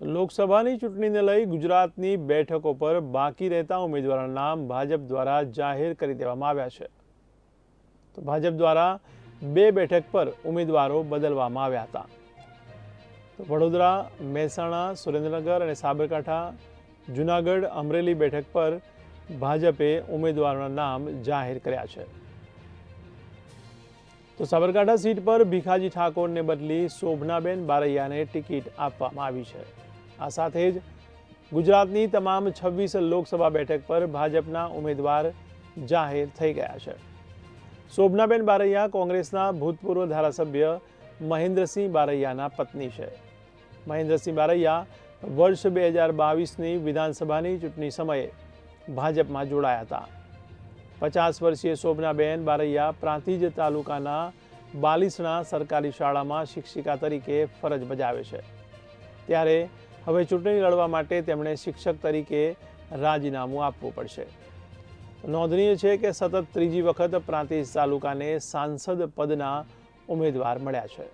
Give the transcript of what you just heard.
લોકસભાની ચૂંટણીને લઈ ગુજરાતની બેઠકો પર બાકી રહેતા ઉમેદવારોના નામ ભાજપ દ્વારા જાહેર કરી દેવામાં આવ્યા છે. તો ભાજપ દ્વારા 2 બેઠક પર ઉમેદવારો બદલવામાં આવ્યા હતા. તો વડોદરા, મહેસાણા, સુરેન્દ્રનગર અને સાબરકાંઠા, જૂનાગઢ, અમરેલી બેઠક પર ભાજપે ઉમેદવારોના નામ જાહેર કર્યા છે. તો સાબરકાંઠા સીટ પર ભીખાજી ઠાકોરને બદલી શોભનાબેન બારૈયાને ટિકિટ આપવામાં આવી છે. આ સાથે જ ગુજરાતની તમામ 26 લોકસભા બેઠક પર ભાજપના ઉમેદવાર જાહેર થઈ ગયા છે. શોભનાબેન બારૈયા કોંગ્રેસના ભૂતપૂર્વ ધારાસભ્ય મહેન્દ્રસિંહ બારૈયાના પત્ની છે. મહેન્દ્રસિંહ બારૈયા વર્ષ 2022ની વિધાનસભાની ચૂંટણી સમયે ભાજપમાં જોડાયા હતા. 50 વર્ષીય શોભનાબેન બારૈયા પ્રાંતિજ તાલુકાના બાલીસણા સરકારી શાળામાં શિક્ષિકા તરીકે ફરજ બજાવે છે. ત્યારે હવે ચૂંટણી લડવા માટે તેમણે શિક્ષક તરીકે રાજીનામું આપવું પડશે. નોંધનીય છે કે સતત ત્રીજી વખત પ્રાંતિજ તાલુકાને સાંસદ પદના ઉમેદવાર મળ્યા છે.